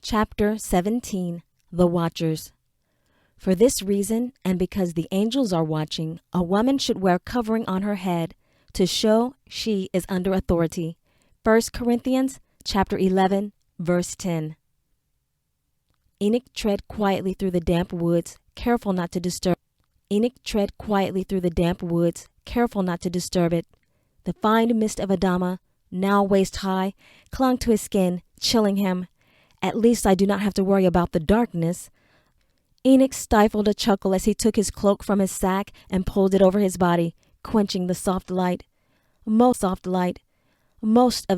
Chapter 17. The Watchers. For this reason, and because the angels are watching, a woman should wear covering on her head to show she is under authority. 1 Corinthians chapter 11, verse 10. Enoch tread quietly through the damp woods, careful not to disturb. Enoch tread quietly through the damp woods, careful not to disturb it. The fine mist of Adama, now waist high, clung to his skin, chilling him. At least I do not have to worry about the darkness. Enoch stifled a chuckle as he took his cloak from his sack and pulled it over his body, quenching the soft light. Most of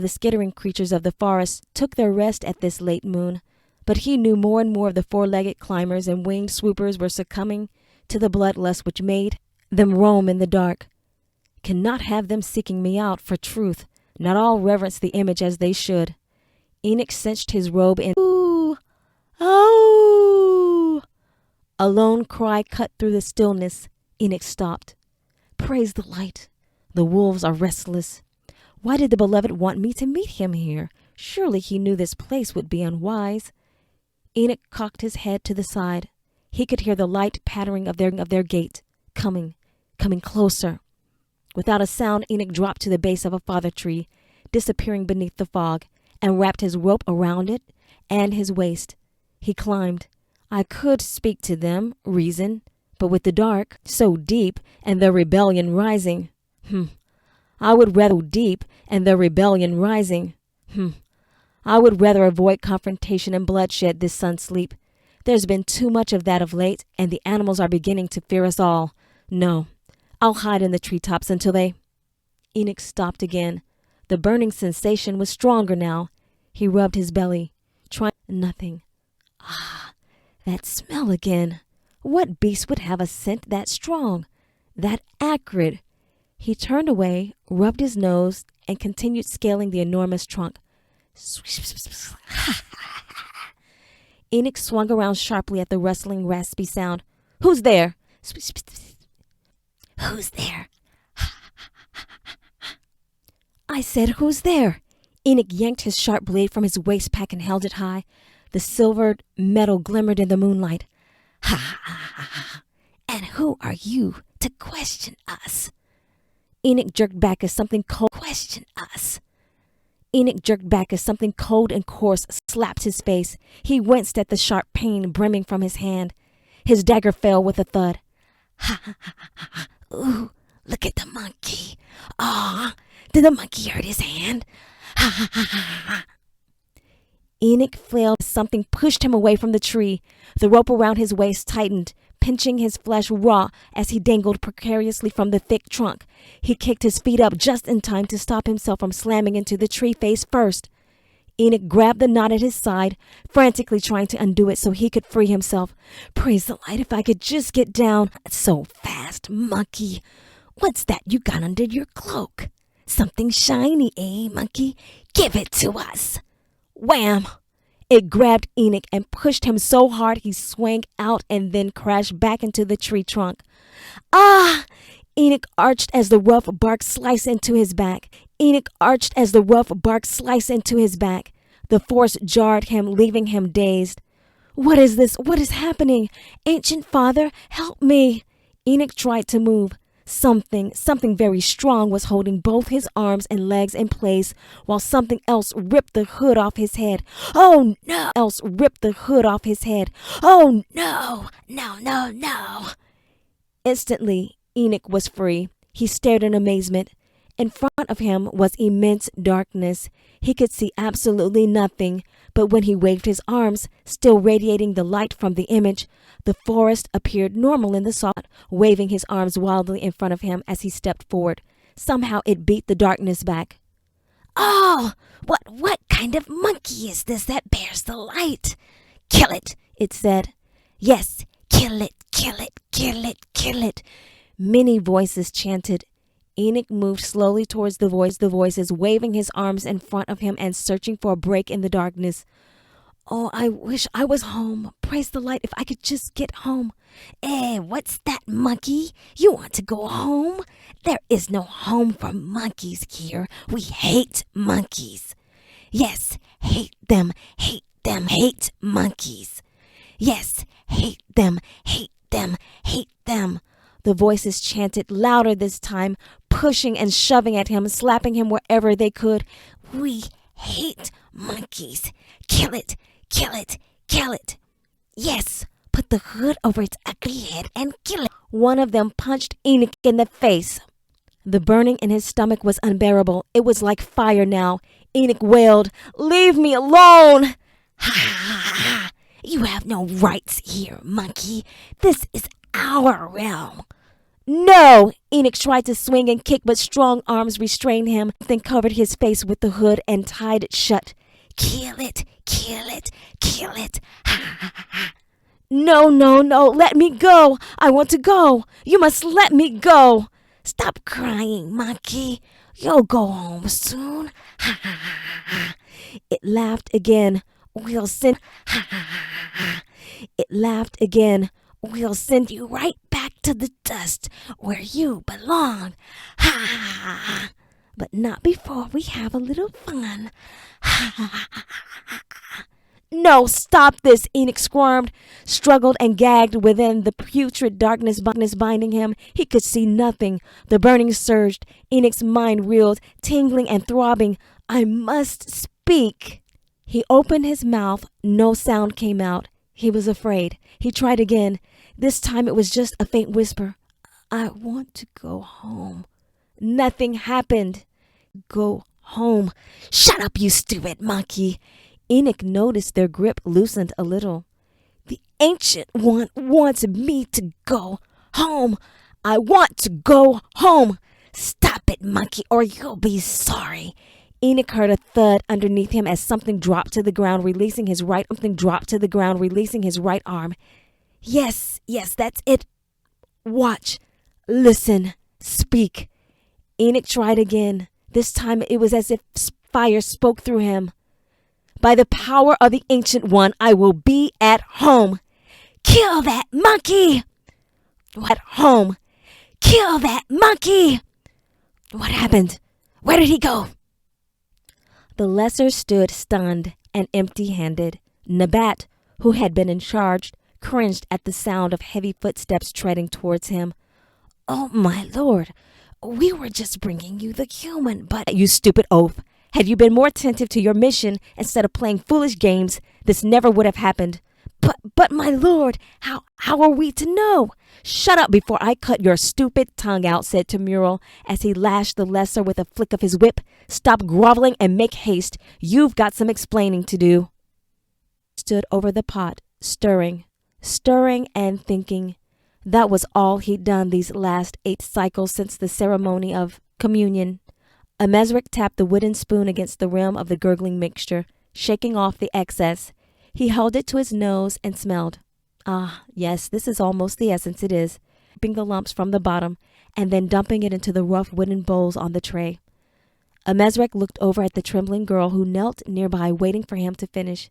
the skittering creatures of the forest took their rest at this late moon, but he knew more and more of the four-legged climbers and winged swoopers were succumbing to the bloodlust which made them roam in the dark. Cannot have them seeking me out for truth. Not all reverence the image as they should. Enoch cinched his robe in. Ooh! Oh! A lone cry cut through the stillness. Enoch stopped. Praise the light. The wolves are restless. Why did the beloved want me to meet him here? Surely he knew this place would be unwise. Enoch cocked his head to the side. He could hear the light pattering of their gate, coming closer. Without a sound, Enoch dropped to the base of a father tree, disappearing beneath the fog, and wrapped his rope around it and his waist. He climbed. I could speak to them, reason, but with the dark so deep and the rebellion rising, I would rather avoid confrontation and bloodshed this sun sleep. There's been too much of that of late, and the animals are beginning to fear us all. No, I'll hide in the treetops until they... Enoch stopped again. The burning sensation was stronger now. He rubbed his belly, trying nothing. Ah, that smell again. What beast would have a scent that strong, that acrid? He turned away, rubbed his nose, and continued scaling the enormous trunk. Enoch swung around sharply at the rustling, raspy sound. Who's there? Who's there? I said, who's there? Enoch yanked his sharp blade from his waist pack and held it high. The silvered metal glimmered in the moonlight. Ha ha ha ha! And who are you to question us? Enoch jerked back as something cold and coarse slapped his face. He winced at the sharp pain brimming from his hand. His dagger fell with a thud. Ha ha ha ha ha! Ooh, look at the monkey. Ah, did the monkey hurt his hand? Ha ha ha ha ha! Enoch flailed as something pushed him away from the tree. The rope around his waist tightened, pinching his flesh raw as he dangled precariously from the thick trunk. He kicked his feet up just in time to stop himself from slamming into the tree face first. Enoch grabbed the knot at his side, frantically trying to undo it so he could free himself. Praise the light, if I could just get down. So fast, monkey. What's that you got under your cloak? Something shiny, eh, monkey? Give it to us. Wham! It grabbed Enoch and pushed him so hard he swung out and then crashed back into the tree trunk. Ah! Enoch arched as the rough bark sliced into his back. The force jarred him, leaving him dazed. What is this? What is happening? Ancient Father, help me! Enoch tried to move. Something very strong was holding both his arms and legs in place, while something else ripped the hood off his head. Oh no! Oh no! No! Instantly, Enoch was free. He stared in amazement. In front of him was immense darkness. He could see absolutely nothing, but when he waved his arms, still radiating the light from the image, the forest appeared normal in the soft, waving his arms wildly in front of him as he stepped forward. Somehow it beat the darkness back. Oh, what kind of monkey is this that bears the light? Kill it, it said. Yes, kill it. Many voices chanted. Enoch moved slowly towards the voices, waving his arms in front of him and searching for a break in the darkness. Oh, I wish I was home. Praise the light, if I could just get home. What's that, monkey? You want to go home? There is no home for monkeys here. We hate monkeys. Yes, hate them, hate monkeys. Yes, hate them, hate them, hate them. The voices chanted louder this time, pushing and shoving at him, slapping him wherever they could. We hate monkeys. Kill it, kill it, kill it. Yes, put the hood over its ugly head and kill it. One of them punched Enoch in the face. The burning in his stomach was unbearable. It was like fire now. Enoch wailed, "Leave me alone!" Ha ha ha! You have no rights here, monkey. This is our realm. No! Enoch tried to swing and kick, but strong arms restrained him, then covered his face with the hood and tied it shut. Kill it, kill it, kill it. Ha ha ha! No, no, no, let me go. I want to go. You must let me go. Stop crying, monkey. You'll go home soon. Ha ha ha ha. It laughed again. We'll send. Ha ha ha ha. It laughed again. We'll send you right back to the dust where you belong. Ha ha ha. But not before we have a little fun. Ha ha ha ha. No, stop this, Enoch squirmed, struggled and gagged within the putrid darkness binding him. He could see nothing. The burning surged. Enoch's mind reeled, tingling and throbbing. I must speak. He opened his mouth. No sound came out. He was afraid. He tried again. This time it was just a faint whisper. I want to go home. Nothing happened. Go home. Shut up, you stupid monkey. Enoch noticed their grip loosened a little. The Ancient One wants me to go home. I want to go home. Stop it, monkey, or you'll be sorry. Enoch heard a thud underneath him as something dropped to the ground, releasing his right arm. Yes, that's it. Watch, listen, speak. Enoch tried again. This time it was as if fire spoke through him. By the power of the Ancient One, I will be at home. Kill that monkey! At home. Kill that monkey! What happened? Where did he go? The lesser stood stunned and empty-handed. Nabat, who had been in charge, cringed at the sound of heavy footsteps treading towards him. Oh, my lord, we were just bringing you the human, but... You stupid oaf! Had you been more attentive to your mission instead of playing foolish games, this never would have happened. But my lord, how are we to know? Shut up before I cut your stupid tongue out, said Temurel as he lashed the lesser with a flick of his whip. Stop groveling and make haste. You've got some explaining to do. Stood over the pot, stirring and thinking. That was all he'd done these last 8 cycles since the ceremony of communion. Amezrek tapped the wooden spoon against the rim of the gurgling mixture, shaking off the excess. He held it to his nose and smelled. Ah, yes, this is almost the essence, it is. Ripping the lumps from the bottom and then dumping it into the rough wooden bowls on the tray. Amezrek looked over at the trembling girl who knelt nearby waiting for him to finish.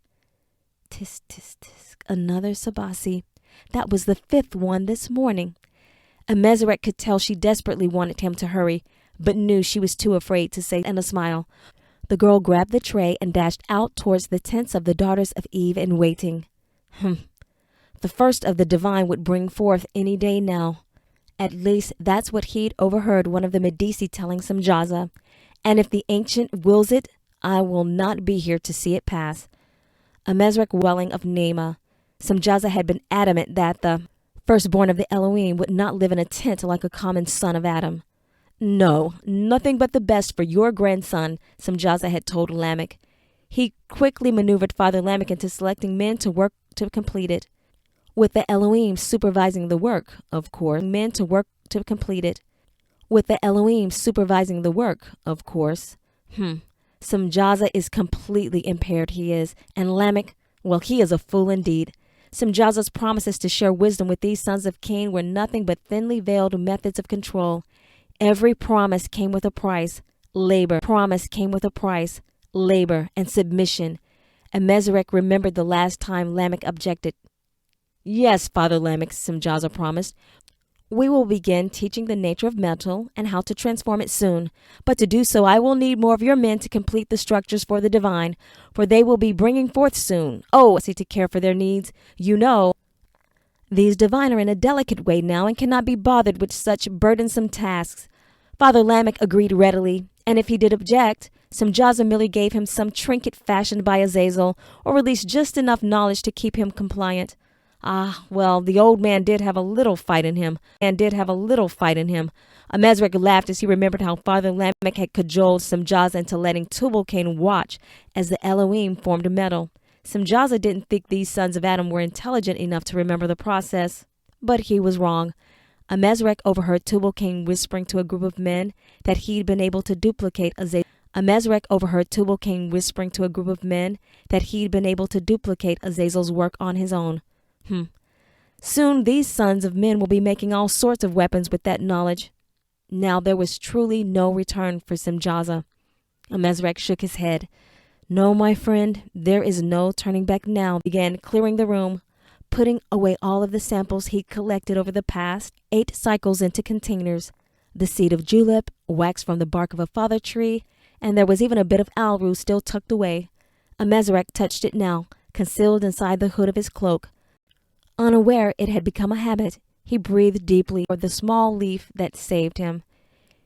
Tisk, tisk, tisk, another sabasi. That was the 5th one this morning. Amezrek could tell she desperately wanted him to hurry, but knew she was too afraid to say, and a smile. The girl grabbed the tray and dashed out towards the tents of the daughters of Eve in waiting. The first of the divine would bring forth any day now. At least that's what he'd overheard one of the Medici telling Samjaza. And if the ancient wills it, I will not be here to see it pass. Amezrek welling of Nema. Samjaza had been adamant that the firstborn of the Elohim would not live in a tent like a common son of Adam. No, nothing but the best for your grandson, Samjaza had told Lamech. He quickly maneuvered Father Lamech into selecting men to work to complete it. With the Elohim supervising the work, of course. With the Elohim supervising the work, of course. Samjaza is completely impaired, he is. And Lamech, well, he is a fool indeed. Samjaza's promises to share wisdom with these sons of Cain were nothing but thinly veiled methods of control. Every promise came with a price. Labor. Promise came with a price. Labor and submission. Amezrek remembered the last time Lamech objected. Yes, Father Lamech, Samjaza promised. We will begin teaching the nature of metal and how to transform it soon. But to do so, I will need more of your men to complete the structures for the divine, for they will be bringing forth soon. Oh, I see to care for their needs. You know, these divine are in a delicate way now and cannot be bothered with such burdensome tasks. Father Lamech agreed readily, and if he did object, Simjaza merely gave him some trinket fashioned by Azazel, or at least just enough knowledge to keep him compliant. Ah, well, the old man did have a little fight in him. Amezrek laughed as he remembered how Father Lamech had cajoled Simjaza into letting Tubal-Cain watch as the Elohim formed metal. Simjaza didn't think these sons of Adam were intelligent enough to remember the process, but he was wrong. Amezrek overheard Tubal-Cain whispering to a group of men that he'd been able to duplicate Azazel's work on his own. Soon these sons of men will be making all sorts of weapons with that knowledge. Now there was truly no return for Simjaza. Amezrek shook his head. No, my friend, there is no turning back now. He began clearing the room, putting away all of the samples he'd collected over the past 8 cycles into containers. The seed of julep, wax from the bark of a father tree, and there was even a bit of alru still tucked away. Amezrek touched it now, concealed inside the hood of his cloak. Unaware it had become a habit, he breathed deeply for the small leaf that saved him.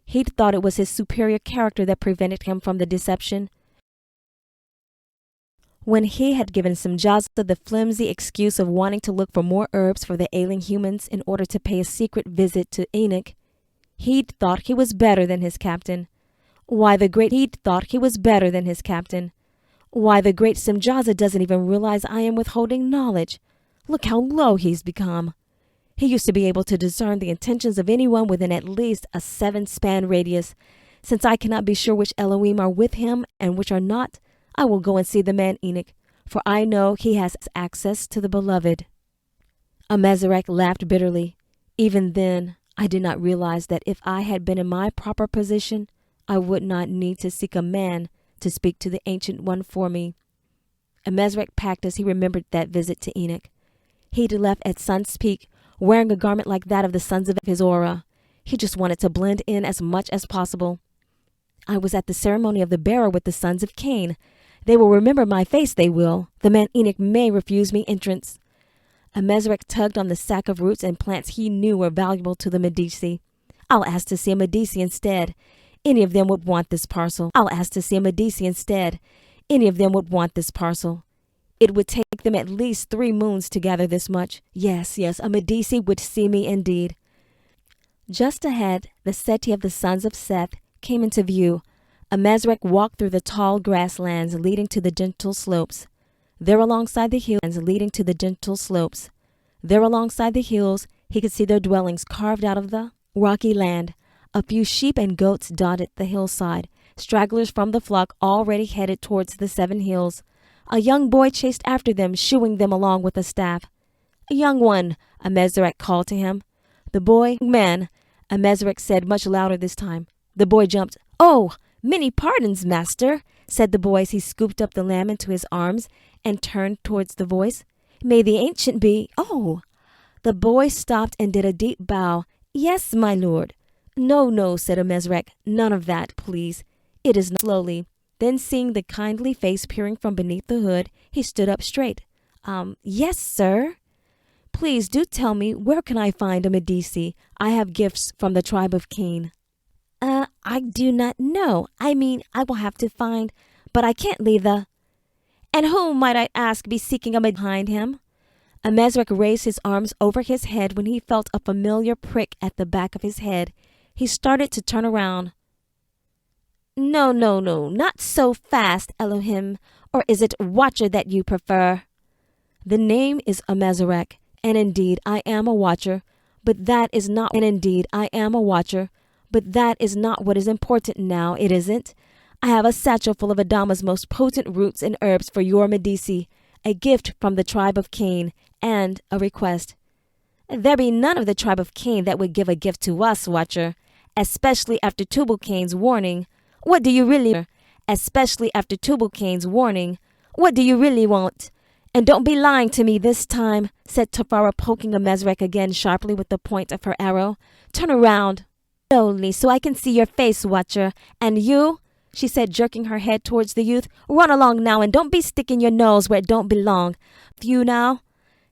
He'd thought it was his superior character that prevented him from the deception. When he had given Simjaza the flimsy excuse of wanting to look for more herbs for the ailing humans in order to pay a secret visit to Enoch, he'd thought he was better than his captain. Why, the great Simjaza doesn't even realize I am withholding knowledge. Look how low he's become. He used to be able to discern the intentions of anyone within at least a 7-span radius. Since I cannot be sure which Elohim are with him and which are not, I will go and see the man Enoch, for I know he has access to the beloved. Amezrek laughed bitterly. Even then, I did not realize that if I had been in my proper position, I would not need to seek a man to speak to the Ancient One for me. Amezrek packed as he remembered that visit to Enoch. He'd left at Sun's Peak, wearing a garment like that of the sons of his aura. He just wanted to blend in as much as possible. I was at the ceremony of the bearer with the sons of Cain. They will remember my face, they will. The man Enoch may refuse me entrance. Amezrek tugged on the sack of roots and plants he knew were valuable to the Medici. I'll ask to see a Medici instead. Any of them would want this parcel. It would take them at least 3 moons to gather this much. Yes, a Medici would see me indeed. Just ahead, the Seti of the sons of Seth came into view. Amezrek walked through the tall grasslands leading to the gentle slopes. There alongside the hills, he could see their dwellings carved out of the rocky land. A few sheep and goats dotted the hillside, stragglers from the flock already headed towards the 7 hills. A young boy chased after them, shooing them along with a staff. A young one, Amezrek called to him. The boy, man, Amezrek said much louder this time. The boy jumped. Oh, many pardons, master, said the boy as he scooped up the lamb into his arms and turned towards the voice. May the ancient be. Oh! The boy stopped and did a deep bow. Yes, my lord. No, said Amezrek. None of that, please. It is not. Slowly. Then seeing the kindly face peering from beneath the hood, he stood up straight. Yes, sir. Please do tell me, where can I find a Medici? I have gifts from the tribe of Cain. I do not know. I will have to find, but I can't leave the... And whom, might I ask, be seeking a behind him? Amezrek raised his arms over his head when he felt a familiar prick at the back of his head. He started to turn around. No, not so fast, Elohim. Or is it Watcher that you prefer? The name is Amezrek, and indeed I am a Watcher, but that is not what is important now, it isn't. I have a satchel full of Adama's most potent roots and herbs for your Medici, a gift from the tribe of Cain, and a request. There be none of the tribe of Cain that would give a gift to us, Watcher, especially after Tubal-Cain's warning. What do you really want? And don't be lying to me this time, said Tafara, poking Amezrek again sharply with the point of her arrow. Turn around slowly so I can see your face, Watcher. And you, she said, jerking her head towards the youth, run along now and don't be sticking your nose where it don't belong. You now?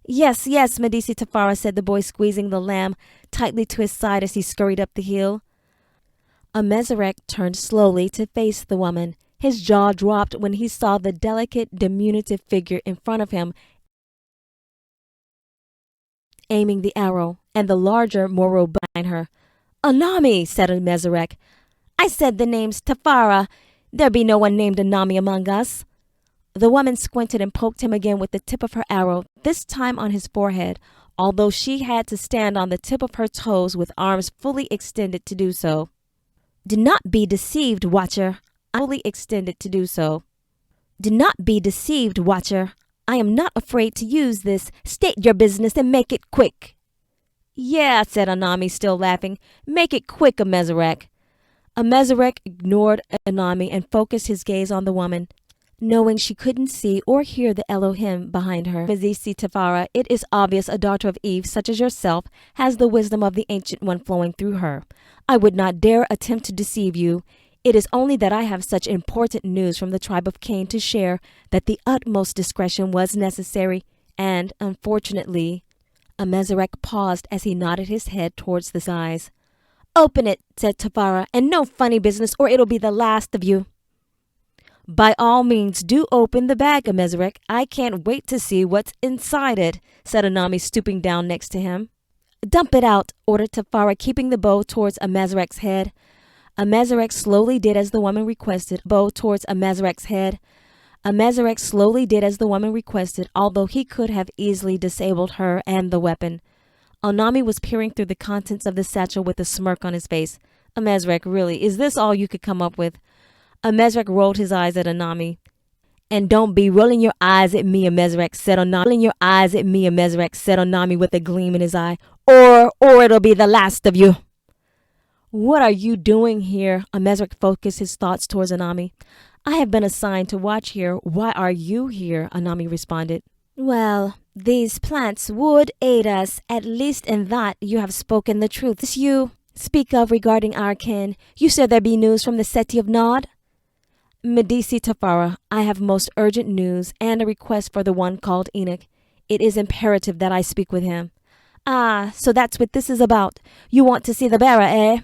Yes, yes, Medici Tafara, said the boy, squeezing the lamb tightly to his side as he scurried up the hill. Amezrek turned slowly to face the woman. His jaw dropped when he saw the delicate, diminutive figure in front of him aiming the arrow, and the larger, more robust behind her. Anami, said Amezrek. I said the name's Tafara. There be no one named Anami among us. The woman squinted and poked him again with the tip of her arrow, this time on his forehead, although she had to stand on the tip of her toes with arms fully extended to do so. Do not be deceived, Watcher. I am fully extended to do so. Do not be deceived, Watcher. I am not afraid to use this. State your business and make it quick. Yeah, said Anami, still laughing. Make it quick, Amezrek. Amezrek ignored Anami and focused his gaze on the woman. Knowing she couldn't see or hear the Elohim behind her, Medici Tafara, it is obvious a daughter of Eve, such as yourself, has the wisdom of the Ancient One flowing through her. I would not dare attempt to deceive you. It is only that I have such important news from the tribe of Cain to share that the utmost discretion was necessary, and, unfortunately, Amezrek paused as he nodded his head towards the skies. Open it, said Tafara, and no funny business or it'll be the last of you. By all means, do open the bag, Amezrek. I can't wait to see what's inside it, said Anami, stooping down next to him. Dump it out, ordered Tafara, keeping the bow towards Amezrek's head. Amezrek slowly did as the woman requested, bow towards Amezrek's head. Amezrek slowly did as the woman requested, although he could have easily disabled her and the weapon. Anami was peering through the contents of the satchel with a smirk on his face. Amezrek, really, is this all you could come up with? Amezrek rolled his eyes at Anami. And don't be rolling your eyes at me, Amezrek, said Anami. Rolling your eyes at me, Amezrek, said Anami with a gleam in his eye. Or it'll be the last of you. What are you doing here? Amezrek focused his thoughts towards Anami. I have been assigned to watch here. Why are you here? Anami responded. Well, these plants would aid us. At least in that you have spoken the truth. This you speak of regarding our kin. You said there be news from the city of Nod? Medici Tafara, I have most urgent news and a request for the one called Enoch. It is imperative that I speak with him. Ah, so that's what this is about. You want to see the bearer, eh?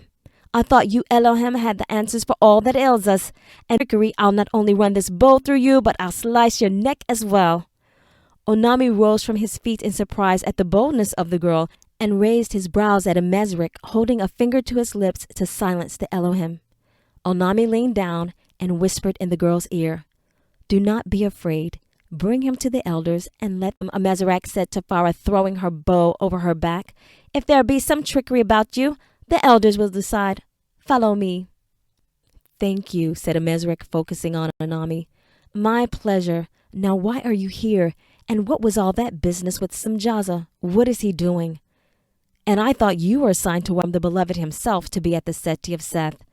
I thought you Elohim had the answers for all that ails us. And trickery, I'll not only run this bow through you, but I'll slice your neck as well. Onami rose from his feet in surprise at the boldness of the girl and raised his brows at Amezrek, holding a finger to his lips to silence the Elohim. Onami leaned down and whispered in the girl's ear, Do not be afraid. Bring him to the elders and let them, Amezrek said to Tafara, throwing her bow over her back. If there be some trickery about you, the elders will decide. Follow me. Thank you, said Amezrek, focusing on Anami. My pleasure. Now why are you here? And what was all that business with Simjaza? What is he doing? And I thought you were assigned to welcome the beloved himself to be at the Seti of Seth.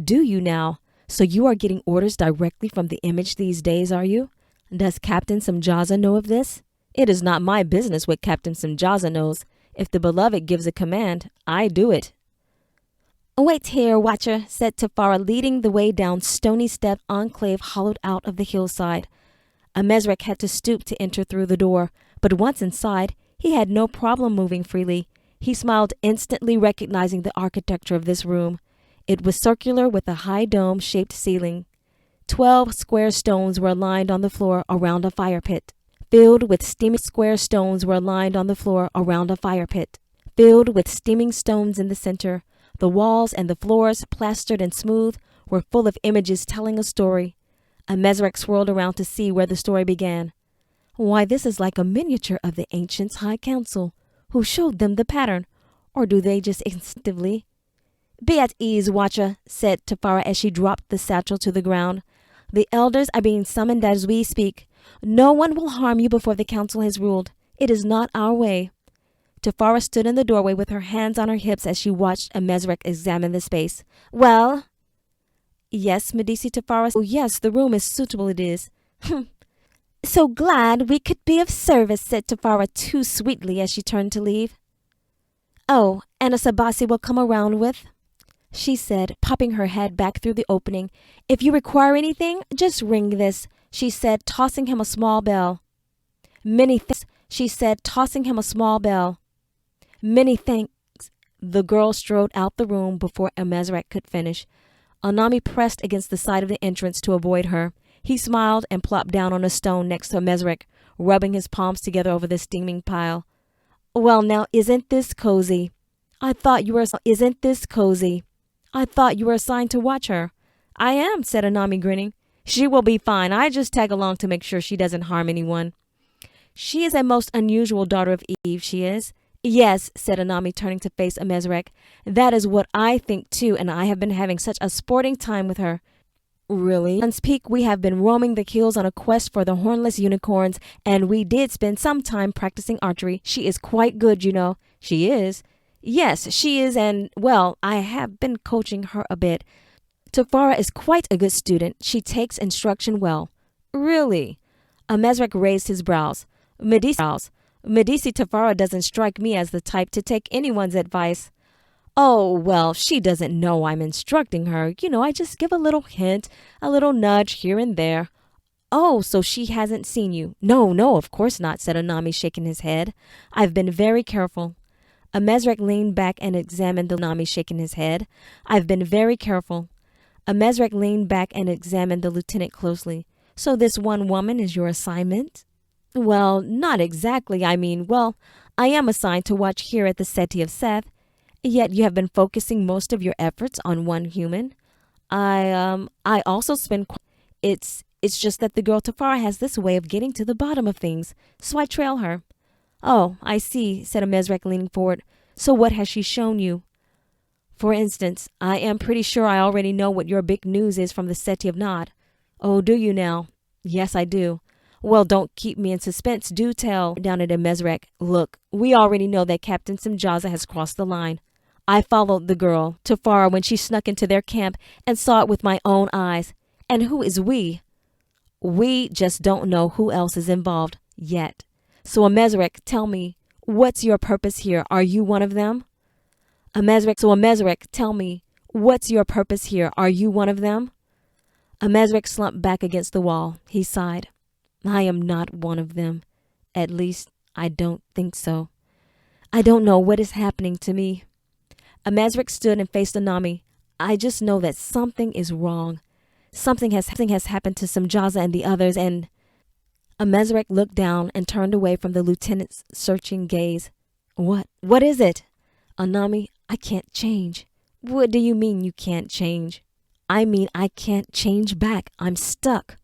Do you now? So you are getting orders directly from the image these days, are you? Does Captain Simjaza know of this? It is not my business what Captain Simjaza knows. If the beloved gives a command, I do it. Wait here, Watcher, said Tafara, leading the way down stony-stepped enclave hollowed out of the hillside. Amezrek had to stoop to enter through the door, but once inside, he had no problem moving freely. He smiled, instantly recognizing the architecture of this room. It was circular with a high dome-shaped ceiling. 12 square stones were lined on the floor around a fire pit. Filled with steaming square stones were lined on the floor around a fire pit. Filled with steaming stones in the center. The walls and the floors, plastered and smooth, were full of images telling a story. Amezrek swirled around to see where the story began. Why, this is like a miniature of the ancients' high council. Who showed them the pattern? Or do they just instinctively? Be at ease, Watcher, said Tafara as she dropped the satchel to the ground. The elders are being summoned as we speak. No one will harm you before the council has ruled. It is not our way. Tafara stood in the doorway with her hands on her hips as she watched Amezrek examine the space. Well? Yes, Medici Tafara. Oh, yes, the room is suitable, it is. So glad we could be of service, said Tafara too sweetly as she turned to leave. Oh, and a sabasi will come around with, she said, popping her head back through the opening. If you require anything, just ring this, she said, tossing him a small bell. Many thanks, she said, tossing him a small bell. Many thanks. The girl strode out the room before Amezrek could finish. Anami pressed against the side of the entrance to avoid her. He smiled and plopped down on a stone next to Amezrek, rubbing his palms together over the steaming pile. Well, now, isn't this cozy? Isn't this cozy? I thought you were assigned to watch her. I am, said Anami, grinning. She will be fine. I just tag along to make sure she doesn't harm anyone. She is a most unusual daughter of Eve, she is. Yes, said Anami, turning to face Amezrek. That is what I think too, and I have been having such a sporting time with her. Really? Sun's Peak, we have been roaming the hills on a quest for the hornless unicorns, and we did spend some time practicing archery. She is quite good, you know. She is. Yes, she is, and, well, I have been coaching her a bit. Tafara is quite a good student. She takes instruction well. Really? Amezrek raised his brows. Medici Tafara doesn't strike me as the type to take anyone's advice. Oh, well, she doesn't know I'm instructing her. You know, I just give a little hint, a little nudge here and there. Oh, so she hasn't seen you. No, of course not, said Anami, shaking his head. I've been very careful. Amezrek leaned back and examined the Anami, shaking his head. I've been very careful. Amezrek leaned back and examined the lieutenant closely. So this one woman is your assignment? Well, not exactly. I am assigned to watch here at the Seti of Seth. Yet you have been focusing most of your efforts on one human. I also spend. It's just that the girl Tafara has this way of getting to the bottom of things, so I trail her. Oh, I see, said Amezrek, leaning forward. So what has she shown you? For instance, I am pretty sure I already know what your big news is from the Seti of Nod. Oh, do you now? Yes, I do. Well, don't keep me in suspense. Do tell. Down at Amezrek. Look, we already know that Captain Simjaza has crossed the line. I followed the girl, Tafara, when she snuck into their camp and saw it with my own eyes. And who is we? We just don't know who else is involved yet. So Amezrek, tell me, what's your purpose here? Are you one of them? Amezrek, tell me, what's your purpose here? Are you one of them? Amezrek slumped back against the wall. He sighed. I am not one of them. At least, I don't think so. I don't know what is happening to me. Amezrek stood and faced Anami. I just know that something is wrong. Something has happened to Simjaza and the others, and Amezrek looked down and turned away from the lieutenant's searching gaze. What is it? Anami, I can't change. What do you mean you can't change? I mean I can't change back. I'm stuck.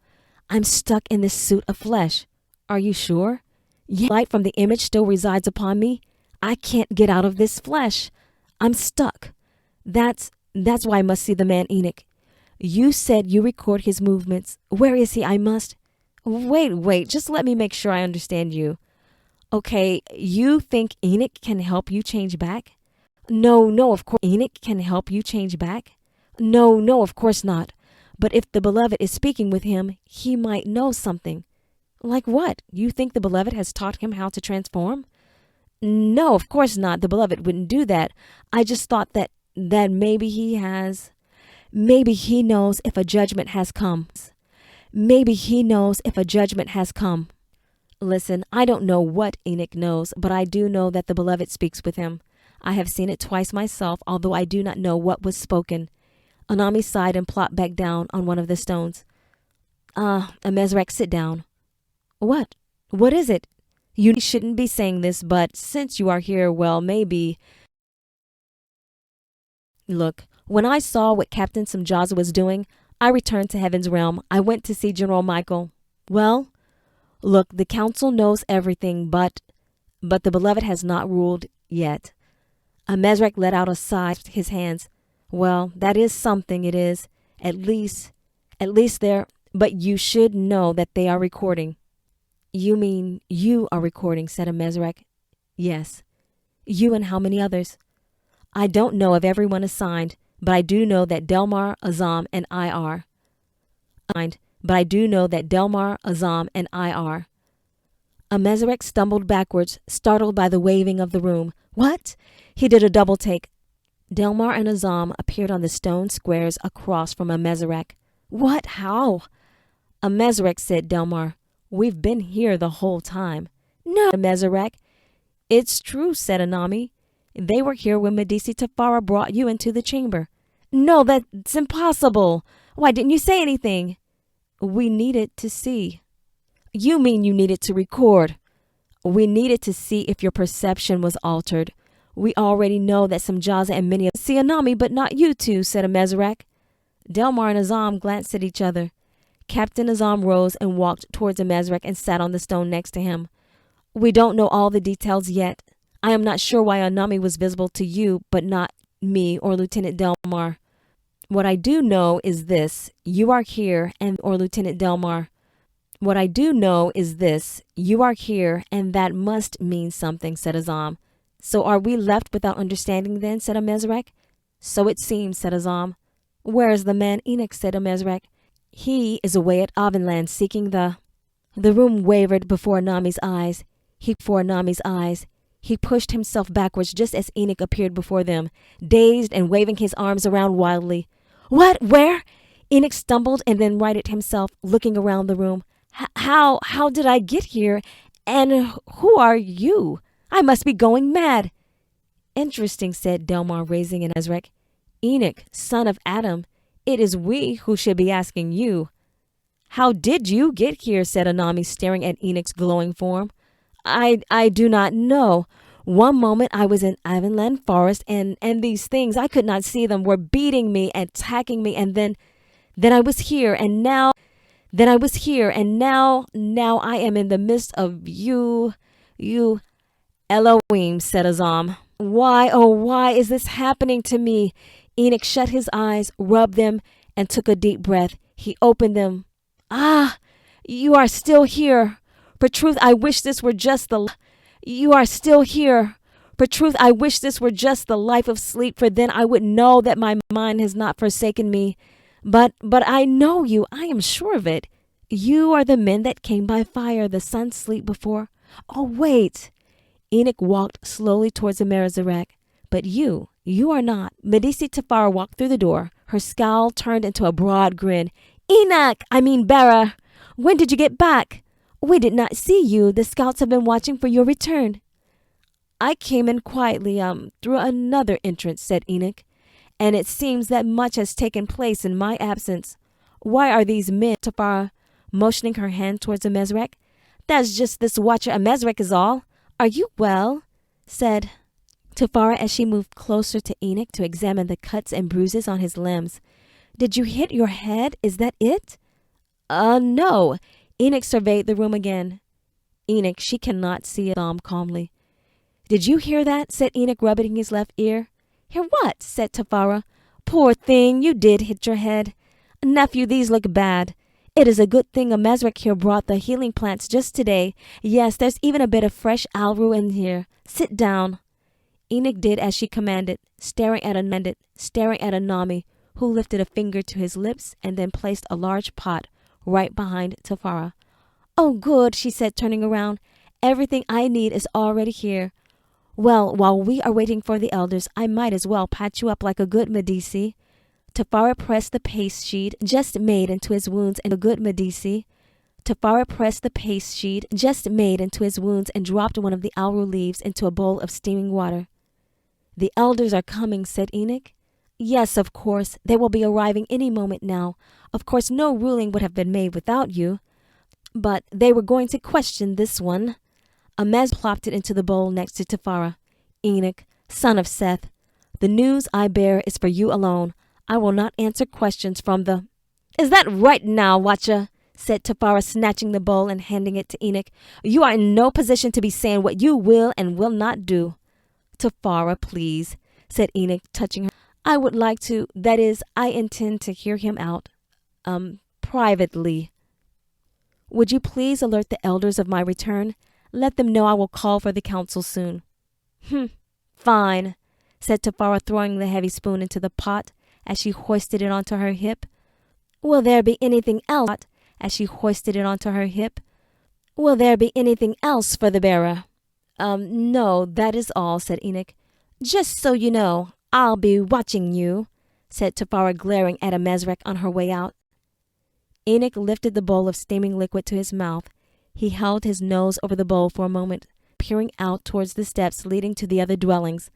I'm stuck in this suit of flesh. Are you sure? Yeah. Light from the image still resides upon me. I can't get out of this flesh. I'm stuck. That's why I must see the man Enoch. You said you record his movements. Where is he? I must. Wait, just let me make sure I understand you. Okay, you think Enoch can help you change back? No, of course. Enoch can help you change back? No, of course not. But if the beloved is speaking with him, he might know something. Like what? You think the beloved has taught him how to transform? No, of course not. The beloved wouldn't do that. I just thought that maybe he has. Maybe he knows if a judgment has come. Maybe he knows if a judgment has come. Listen, I don't know what Enoch knows, but I do know that the beloved speaks with him. I have seen it twice myself, although I do not know what was spoken. Anami sighed and plopped back down on one of the stones. Amezrek, sit down. What? What is it? You shouldn't be saying this, but since you are here, well, maybe. Look, when I saw what Captain Simjaza was doing, I returned to Heaven's Realm. I went to see General Michael. Well, look, the council knows everything, but the beloved has not ruled yet. Amezrek let out a sigh with his hands. Well, that is something, it is. At least they're, but you should know that they are recording. You mean you are recording, said Amezrek. Yes. You and how many others? I don't know of everyone assigned, but I do know that Delmar, Azam, and I are. but I do know that Delmar, Azam, and I are. Amezrek stumbled backwards, startled by the waving of the room. What? He did a double take. Delmar and Azam appeared on the stone squares across from Amezrek. What? How? Amezrek, said Delmar. We've been here the whole time. No, Amezrek. It's true, said Anami. They were here when Medici Tafara brought you into the chamber. No, that's impossible. Why didn't you say anything? We needed to see. You mean you needed to record? We needed to see if your perception was altered. We already know that some Jaza and many see Anami, but not you two, said Amezrek. Delmar and Azam glanced at each other. Captain Azam rose and walked towards Amezrek and sat on the stone next to him. We don't know all the details yet. I am not sure why Anami was visible to you, but not me or Lieutenant Delmar. What I do know is this. You are here or Lieutenant Delmar. What I do know is this. You are here, and that must mean something, said Azam. So are we left without understanding then, said Amezrek. So it seems, said Azam. Where is the man Enoch, said Amezrek. He is away at Avenland seeking the room wavered before Anami's eyes. He pushed himself backwards just as Enoch appeared before them, dazed and waving his arms around wildly. What? Where? Enoch stumbled and then righted himself, looking around the room. How did I get here? And who are you? I must be going mad. Interesting, said Delmar, raising an Amezrek. Enoch, son of Adam, it is we who should be asking you. How did you get here? Said Anami, staring at Enoch's glowing form. I do not know. One moment I was in Avenland Forest and these things, I could not see them, were beating me, attacking me, and then I was here, and now I am in the midst of you, Elohim, said Azam. Why, oh why is this happening to me? Enoch shut his eyes, rubbed them, and took a deep breath. He opened them. Ah, you are still here. For truth, I wish this were just You are still here. For truth, I wish this were just the life of sleep, for then I would know that my mind has not forsaken me. But I know you, I am sure of it. You are the men that came by fire, the sun sleep before. Oh, wait. Enoch walked slowly towards Amezrek. But you are not. Medici Tafara walked through the door. Her scowl turned into a broad grin. Bera, when did you get back? We did not see you. The scouts have been watching for your return. I came in quietly, through another entrance, said Enoch. And it seems that much has taken place in my absence. Why are these men, Tafara, motioning her hand towards Amezrek? That's just this watcher Amezrek is all. Are you well? Said Tafara as she moved closer to Enoch to examine the cuts and bruises on his limbs. Did you hit your head? Is that it? No. Enoch surveyed the room again. Enoch, she cannot see it, calmly. Did you hear that? Said Enoch, rubbing his left ear. Hear what? Said Tafara. Poor thing, you did hit your head. Nephew, these look bad. It is a good thing Amezrek here brought the healing plants just today. Yes, there's even a bit of fresh alru in here. Sit down. Enoch did as she commanded, staring at Anami, who lifted a finger to his lips and then placed a large pot right behind Tafara. Oh, good, she said, turning around. Everything I need is already here. Well, while we are waiting for the elders, I might as well patch you up like a good Medici. Tafara pressed the paste sheet just made into his wounds and a good Medici. Tafara pressed the paste sheet just made into his wounds and dropped one of the alru leaves into a bowl of steaming water. The elders are coming, said Enoch. Yes, of course. They will be arriving any moment now. Of course, no ruling would have been made without you. But they were going to question this one. Amez plopped it into the bowl next to Tafara. Enoch, son of Seth, the news I bear is for you alone. I will not answer questions from the... Is that right now, Watcha? Said Tafara, snatching the bowl and handing it to Enoch. You are in no position to be saying what you will and will not do. Tafara, please, said Enoch, touching her. I would like to, that is, I intend to hear him out, privately. Would you please alert the elders of my return? Let them know I will call for the council soon. Fine, said Tafara, throwing the heavy spoon into the pot as she hoisted it onto her hip. Will there be anything else? as she hoisted it onto her hip. Will there be anything else for the bearer? No, that is all, said Enoch. Just so you know, I'll be watching you, said Tafara, glaring at Amezrek on her way out. Enoch lifted the bowl of steaming liquid to his mouth. He held his nose over the bowl for a moment, peering out towards the steps leading to the other dwellings.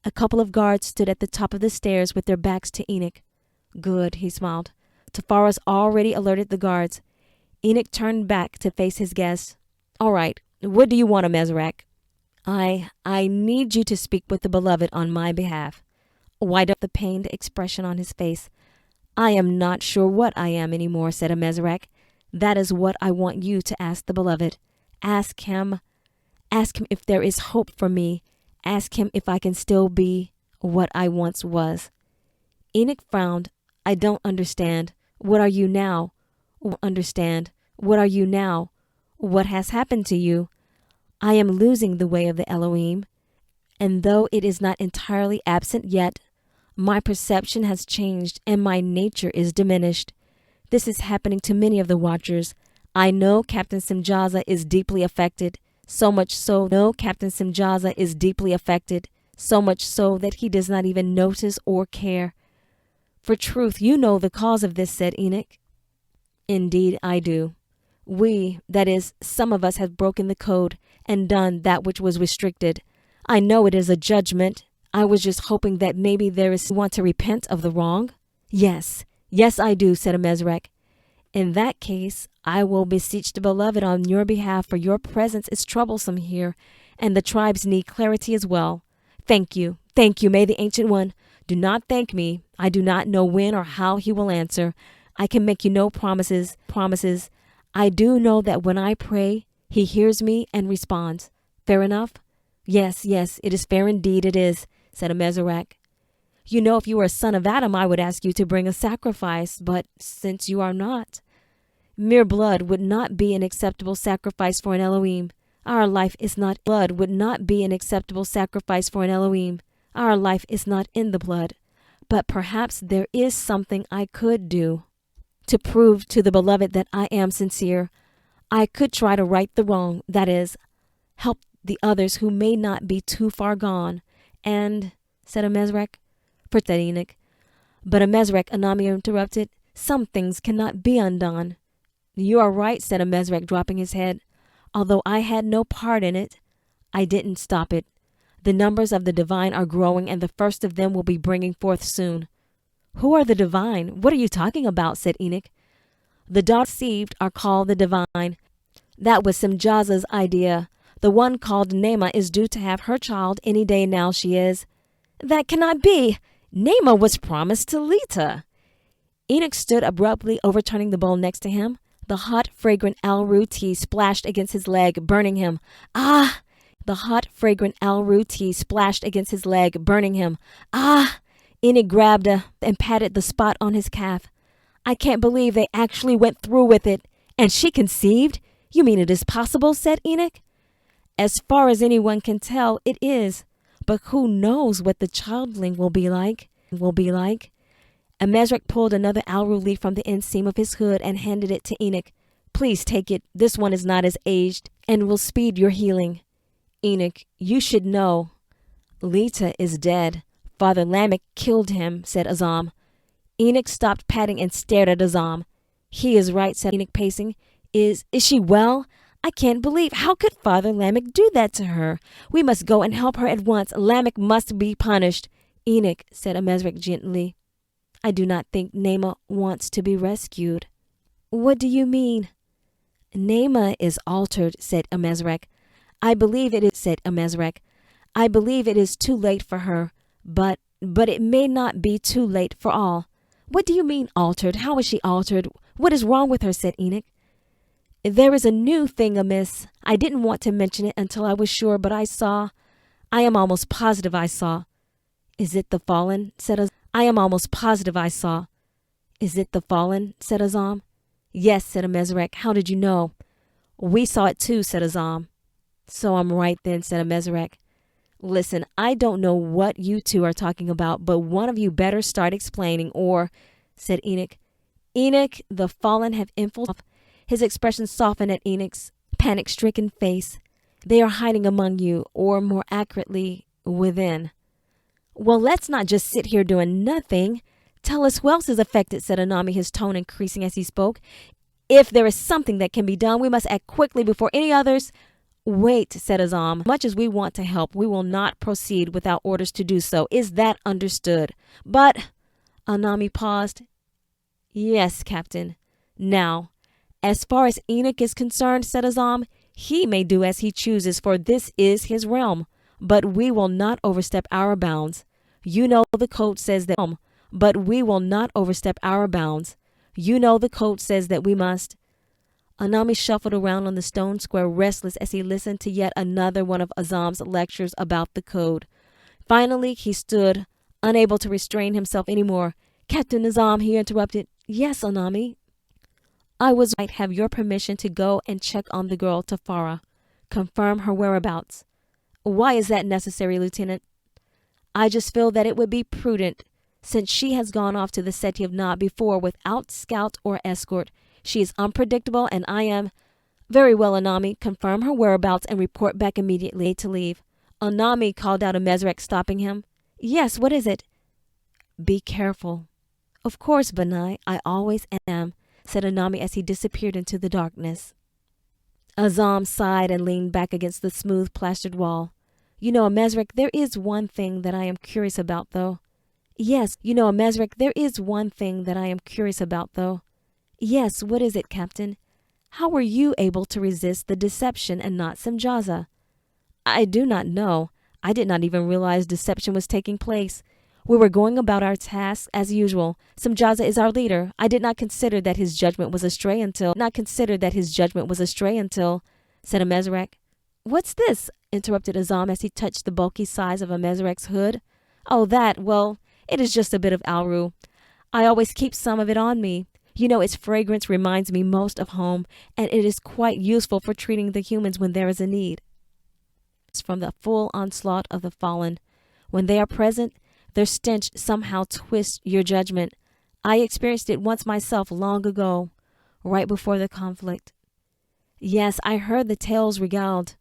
A couple of guards stood at the top of the stairs with their backs to Enoch. Good, he smiled. Tafara's already alerted the guards. Enoch turned back to face his guests. All right, what do you want, Amezrek? I need you to speak with the beloved on my behalf. Why don't the pained expression on his face? I am not sure what I am anymore, said Amezrek. That is what I want you to ask the beloved. Ask him if there is hope for me. Ask him if I can still be what I once was. Enoch frowned. I don't understand. What are you now? Understand. What are you now? What has happened to you? I am losing the way of the Elohim, and though it is not entirely absent yet, my perception has changed and my nature is diminished. This is happening to many of the watchers. I know Captain Simjaza is deeply affected, so much so that he does not even notice or care. For truth, you know the cause of this, said Enoch. Indeed, I do. We, that is, some of us have broken the code and done that which was restricted. I know it is a judgment. I was just hoping that maybe there is one to repent of the wrong. Yes, I do, said Amezrek. In that case, I will beseech the beloved on your behalf, for your presence is troublesome here, and the tribes need clarity as well. Thank you, may the Ancient One. Do not thank me. I do not know when or how he will answer. I can make you no promises. I do know that when I pray, he hears me and responds. Fair enough? Yes, it is fair indeed, it is, said Amezrek. You know, if you were a son of Adam, I would ask you to bring a sacrifice, but since you are not, mere blood would not be an acceptable sacrifice for an Elohim. Our life is not in the blood. But perhaps there is something I could do to prove to the beloved that I am sincere. I could try to right the wrong, that is, help the others who may not be too far gone. And, said Amezrek, said Enoch. But Amezrek, Anami interrupted, some things cannot be undone. You are right, said Amezrek, dropping his head. Although I had no part in it, I didn't stop it. The numbers of the divine are growing, and the first of them will be bringing forth soon. Who are the divine? What are you talking about? Said Enoch. The daughters conceived are called the divine. That was Simjaza's idea. The one called Nema is due to have her child any day now. She is. That cannot be. Nema was promised to Lita. Enoch stood abruptly, overturning the bowl next to him. The hot, fragrant Alru tea splashed against his leg, burning him. Ah! The hot, fragrant Alru tea splashed against his leg, burning him. Ah! Enoch grabbed and patted the spot on his calf. I can't believe they actually went through with it. And she conceived? You mean it is possible? Said Enoch. As far as anyone can tell, it is. But who knows what the childling will be like? Amezrek pulled another Alru leaf from the inseam of his hood and handed it to Enoch. Please take it. This one is not as aged and will speed your healing. Enoch, you should know. Lita is dead. Father Lamech killed him, said Azam. Enoch stopped patting and stared at Azam. He is right, said Enoch, pacing. Is she well? I can't believe. How could Father Lamech do that to her? We must go and help her at once. Lamech must be punished. Enoch, said Amezrek gently. I do not think Nema wants to be rescued. What do you mean? Nema is altered, said Amezrek. I believe it is too late for her, but it may not be too late for all. What do you mean altered? How is she altered? What is wrong with her? Said Enoch. There is a new thing amiss. I didn't want to mention it until I was sure, but I am almost positive I saw. Is it the fallen? Said Azam. I am almost positive I saw. Is it the fallen? Said Azam. Yes, said Amezrek. How did you know? We saw it too, said Azam. So I'm right then, said Amezrek. Listen, I don't know what you two are talking about, but one of you better start explaining, or, said Enoch. Enoch, the fallen have infiltrated. His expression softened at Enoch's panic-stricken face. They are hiding among you, or more accurately, within. Well, let's not just sit here doing nothing. Tell us who else is affected, said Anami, his tone increasing as he spoke. If there is something that can be done, we must act quickly before any others. Wait, said Azam. Much as we want to help, we will not proceed without orders to do so. Is that understood? But, Anami paused. Yes, Captain. Now, as far as Enoch is concerned, said Azam, he may do as he chooses, for this is his realm. But we will not overstep our bounds. You know the code says that, but we will not overstep our bounds. You know the code says that we must. Anami shuffled around on the stone square, restless as he listened to yet another one of Azam's lectures about the code. Finally, he stood, unable to restrain himself anymore. Captain Azam, he interrupted. Yes, Anami. I might have your permission to go and check on the girl, Tafara. Confirm her whereabouts. Why is that necessary, Lieutenant? I just feel that it would be prudent, since she has gone off to the City of Na before without scout or escort. She is unpredictable, and I am... Very well, Anami. Confirm her whereabouts and report back immediately to leave. Anami, called out Amezrek, stopping him. Yes, what is it? Be careful. Of course, Banai, I always am, said Anami as he disappeared into the darkness. Azam sighed and leaned back against the smooth plastered wall. You know, Amezrek, there is one thing that I am curious about, though. Yes, you know, Amezrek, there is one thing that I am curious about, though. Yes, what is it, Captain? How were you able to resist the deception and not Semjaza? I do not know. I did not even realize deception was taking place. We were going about our tasks as usual. Semjaza is our leader. I did not consider that his judgment was astray until, said Amezrek. What's this? Interrupted Azam as he touched the bulky sides of Amezrek's hood. Oh, that, well, it is just a bit of Alru. I always keep some of it on me. You know, its fragrance reminds me most of home, and it is quite useful for treating the humans when there is a need. It's from the full onslaught of the fallen. When they are present, their stench somehow twists your judgment. I experienced it once myself long ago, right before the conflict. Yes, I heard the tales regaled.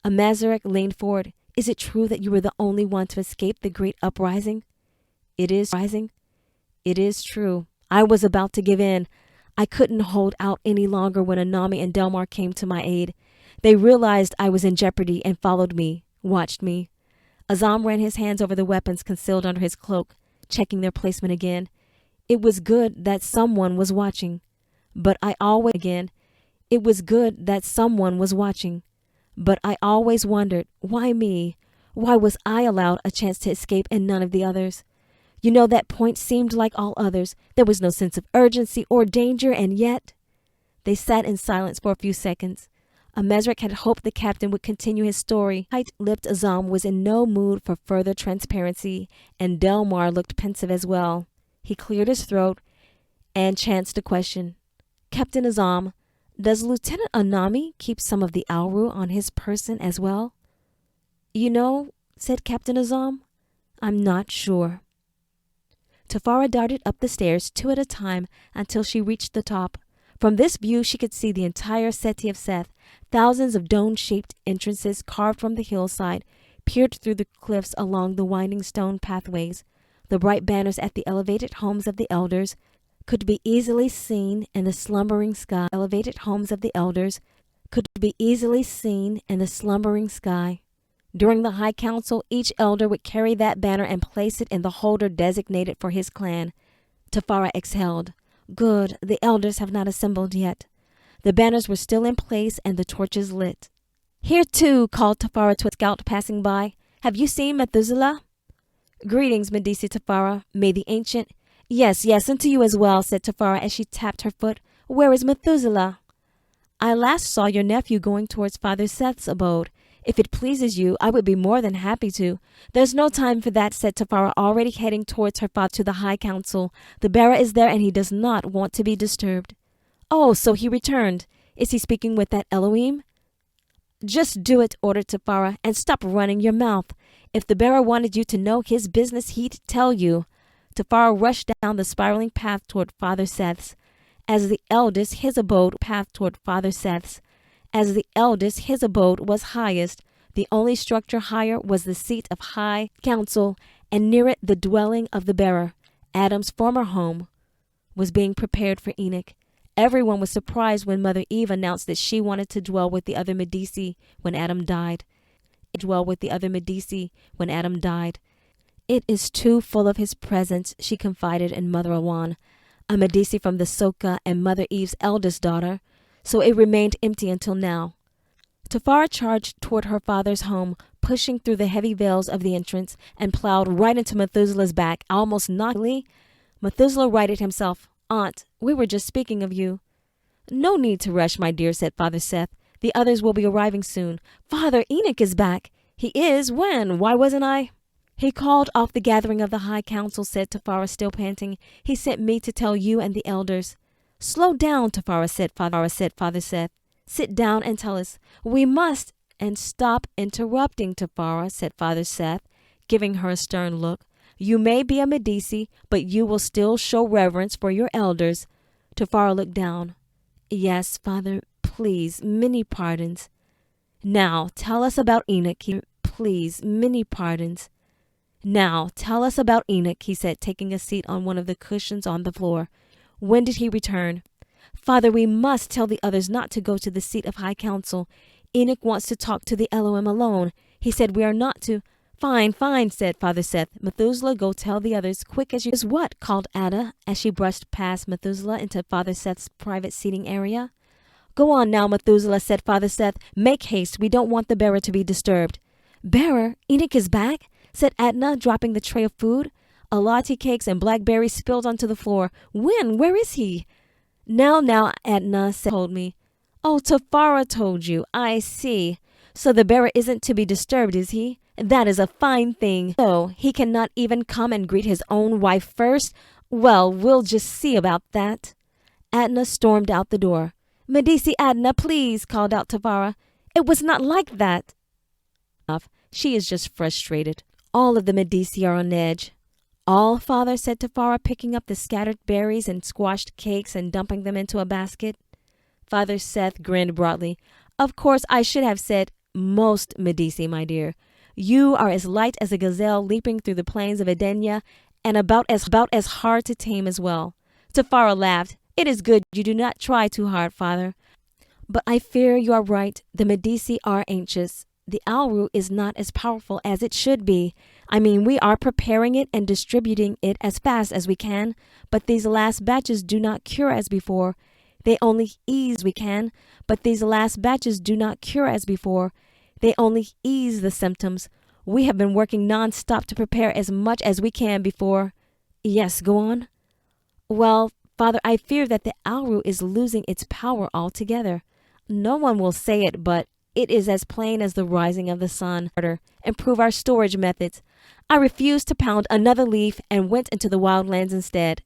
Amezrek leaned forward. Is it true that you were the only one to escape the great uprising? It is true. I was about to give in. I couldn't hold out any longer when Anami and Delmar came to my aid. They realized I was in jeopardy and followed me, watched me. Azam ran his hands over the weapons concealed under his cloak, checking their placement again. It was good that someone was watching. But I always wondered, why me? Why was I allowed a chance to escape and none of the others? You know, that point seemed like all others. There was no sense of urgency or danger, and yet... They sat in silence for a few seconds. Amezrek had hoped the captain would continue his story. Tight-lipped Azam was in no mood for further transparency, and Delmar looked pensive as well. He cleared his throat and chanced a question. Captain Azam, does Lieutenant Anami keep some of the Alru on his person as well? You know, said Captain Azam, I'm not sure. Tafara darted up the stairs, 2 at a time, until she reached the top. From this view, she could see the entire City of Seth. Thousands of dome-shaped entrances carved from the hillside peered through the cliffs along the winding stone pathways. The bright banners at the elevated homes of the elders could be easily seen in the slumbering sky. During the High Council, each elder would carry that banner and place it in the holder designated for his clan. Tafara exhaled. Good, the elders have not assembled yet. The banners were still in place and the torches lit. Here too, called Tafara to a scout passing by. Have you seen Methuselah? Greetings, Medici Tafara. May the ancient... Yes, and to you as well, said Tafara as she tapped her foot. Where is Methuselah? I last saw your nephew going towards Father Seth's abode. If it pleases you, I would be more than happy to. There's no time for that, said Tafara, already heading towards her father to the High Council. The bearer is there and he does not want to be disturbed. Oh, so he returned. Is he speaking with that Elohim? Just do it, ordered Tafara, and stop running your mouth. If the bearer wanted you to know his business, he'd tell you. Tafara rushed down the spiraling path toward Father Seth's. As the eldest, his abode path toward Father Seth's. As the eldest, his abode was highest. The only structure higher was the seat of high council, and near it the dwelling of the bearer. Adam's former home was being prepared for Enoch. Everyone was surprised when Mother Eve announced that she wanted to dwell with the other Medici when Adam died. It is too full of his presence, she confided in Mother Awan, a Medici from the Soka and Mother Eve's eldest daughter, so it remained empty until now. Tafara charged toward her father's home, pushing through the heavy veils of the entrance, and plowed right into Methuselah's back, almost knockingly. Methuselah righted himself. Aunt, we were just speaking of you. No need to rush, my dear, said Father Seth. The others will be arriving soon. Father, Enoch is back. He is? When? Why wasn't I? He called off the gathering of the High Council, said Tafara, still panting. He sent me to tell you and the elders. Slow down, Tafara said Father Seth. Sit down and tell us. We must. And stop interrupting, Tafara, said Father Seth, giving her a stern look. You may be a Medici, but you will still show reverence for your elders. Tafara looked down. Yes, Father, please, many pardons. Now, tell us about Enoch. Please, many pardons. Now, tell us about Enoch, he said, taking a seat on one of the cushions on the floor. When did he return? Father, we must tell the others not to go to the seat of High Council. Enoch wants to talk to the Elohim alone. He said we are not to. Fine, said Father Seth. Methuselah, go tell the others, quick as you... Is what? Called Ada, as she brushed past Methuselah into Father Seth's private seating area. Go on now, Methuselah, said Father Seth. Make haste. We don't want the bearer to be disturbed. Bearer? Enoch is back? Said Adna, dropping the tray of food. Alati cakes and blackberries spilled onto the floor. When? Where is he? Now, Adna told me. Oh, Tafara told you. I see. So the bearer isn't to be disturbed, is he? That is a fine thing. So he cannot even come and greet his own wife first? Well, we'll just see about that. Adna stormed out the door. Medici Adna, please, called out Tafara. It was not like that. She is just frustrated. All of the Medici are on edge. All, Father, said Tafara, picking up the scattered berries and squashed cakes and dumping them into a basket. Father Seth grinned broadly. Of course, I should have said most Medici, my dear. You are as light as a gazelle leaping through the plains of Edenia, and about as hard to tame as well. Tafara laughed. It is good you do not try too hard, Father. But I fear you are right. The Medici are anxious. The Alru is not as powerful as it should be. I mean, we are preparing it and distributing it as fast as we can, but these last batches do not cure as before. They only ease we can, but these last batches do not cure as before. They only ease the symptoms. We have been working non-stop to prepare as much as we can before. Yes, go on. Well, Father, I fear that the Alru is losing its power altogether. No one will say it, but it is as plain as the rising of the sun. Improve our storage methods. I refused to pound another leaf and went into the wildlands instead.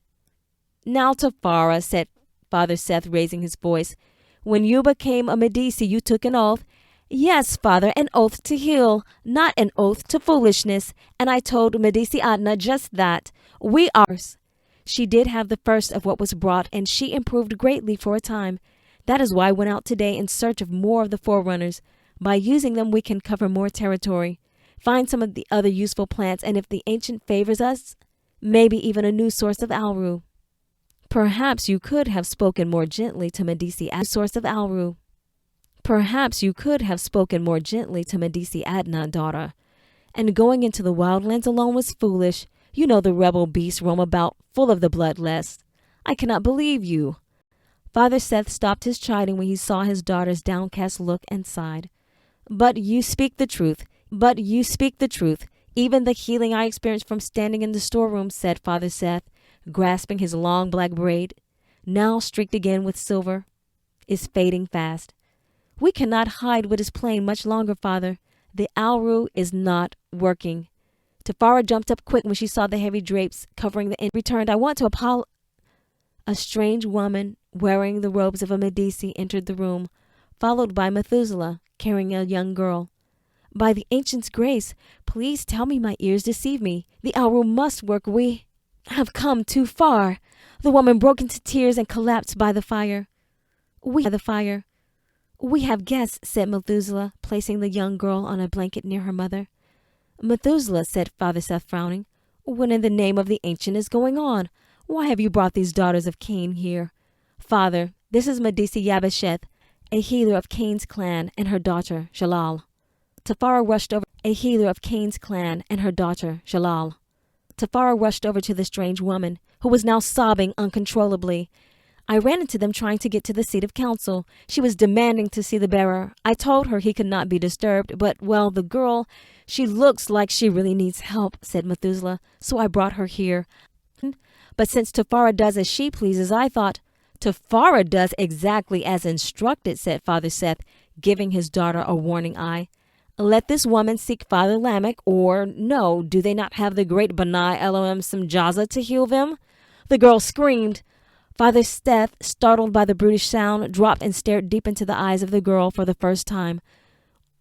Now, Tafara, said Father Seth, raising his voice, when you became a Medici, you took an oath. Yes, Father, an oath to heal, not an oath to foolishness. And I told Medici Adna just that. We are. She did have the first of what was brought, and she improved greatly for a time. That is why I went out today in search of more of the forerunners. By using them, we can cover more territory, find some of the other useful plants, and if the ancient favors us, maybe even a new source of Alru. Perhaps you could have spoken more gently to Medici as source of Alru. Perhaps you could have spoken more gently to Medici Adna, daughter. And going into the wildlands alone was foolish. You know the rebel beasts roam about, full of the bloodlust. I cannot believe you. Father Seth stopped his chiding when he saw his daughter's downcast look and sighed. But you speak the truth. Even the healing I experienced from standing in the storeroom, said Father Seth, grasping his long black braid, now streaked again with silver, is fading fast. We cannot hide what is plain much longer, Father. The Alru is not working. Tafara jumped up quick when she saw the heavy drapes covering the end. Returned, I want to apologize. A strange woman wearing the robes of a Medici entered the room, followed by Methuselah, carrying a young girl. By the ancient's grace, please tell me my ears deceive me. The Alru must work. We have come too far." The woman broke into tears and collapsed by the fire. "We have guests," said Methuselah, placing the young girl on a blanket near her mother. "Methuselah," said Father Seth, frowning, "what in the name of the ancient is going on? Why have you brought these daughters of Cain here?" "Father, this is Medisi Yabesheth, a healer of Cain's clan, and her daughter, Shalal." Tafara rushed over to the strange woman, who was now sobbing uncontrollably. "I ran into them trying to get to the seat of council. She was demanding to see the bearer. I told her he could not be disturbed, but, well, the girl, she looks like she really needs help," said Methuselah, "so I brought her here. But since Tafara does as she pleases, I thought—" "Tafara does exactly as instructed," said Father Seth, giving his daughter a warning eye. "Let this woman seek Father Lamech, or no, do they not have the great Benai Elohim Simjaza to heal them?" The girl screamed. Father Seth, startled by the brutish sound, dropped and stared deep into the eyes of the girl for the first time.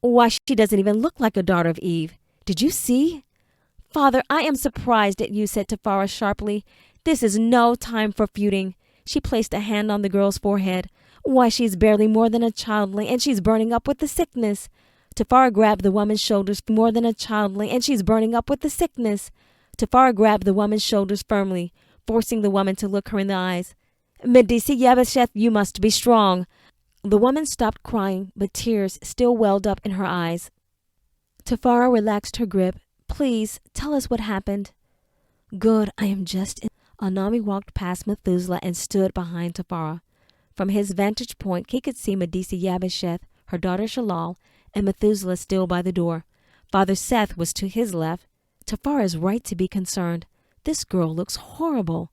"Why, she doesn't even look like a daughter of Eve. Did you see?" "Father, I am surprised at you," said Tafara sharply. "This is no time for feuding." She placed a hand on the girl's forehead. "Why, she's barely more than a childling, and she's burning up with the sickness." Tafara grabbed the woman's shoulders firmly, forcing the woman to look her in the eyes. "Medisi Yabesheth, you must be strong." The woman stopped crying, but tears still welled up in her eyes. Tafara relaxed her grip. "Please, tell us what happened." "Good, I am just in." Anami walked past Methuselah and stood behind Tafara. From his vantage point, he could see Medisi Yabesheth, her daughter Shalal, and Methuselah still by the door. Father Seth was to his left. "Tafara is right to be concerned. This girl looks horrible."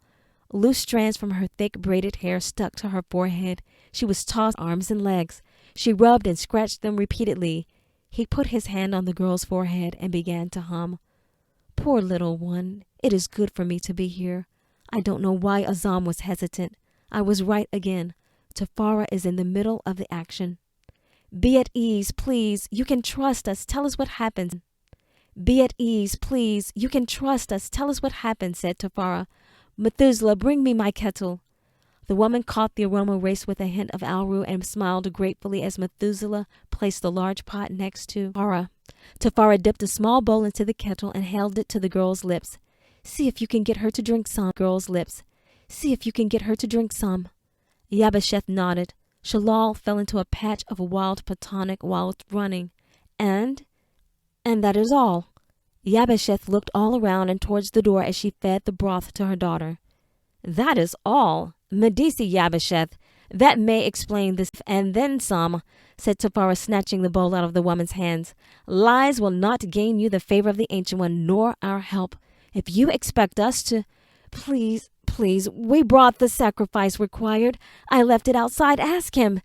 Loose strands from her thick braided hair stuck to her forehead. She was tossed arms and legs. She rubbed and scratched them repeatedly. He put his hand on the girl's forehead and began to hum. "Poor little one, it is good for me to be here. I don't know why Azam was hesitant. I was right again. Tafara is in the middle of the action." "Be at ease, please. You can trust us. Tell us what happened." "Be at ease, please. You can trust us. Tell us what happened," said Tafara. "Methuselah, bring me my kettle." The woman caught the aroma race with a hint of alru and smiled gratefully as Methuselah placed the large pot next to Tafara. Tafara dipped a small bowl into the kettle and held it to the girl's lips. "See if you can get her to drink some." Yabesheth nodded. Shalal fell into a patch of wild platonic while running. And that is all." Yabesheth looked all around and towards the door as she fed the broth to her daughter. "That is all? Medisi Yabesheth, that may explain this and then some," said Tafara, snatching the bowl out of the woman's hands. "Lies will not gain you the favor of the Ancient One, nor our help. If you expect us to—" Please, we brought the sacrifice required. I left it outside. Ask him,"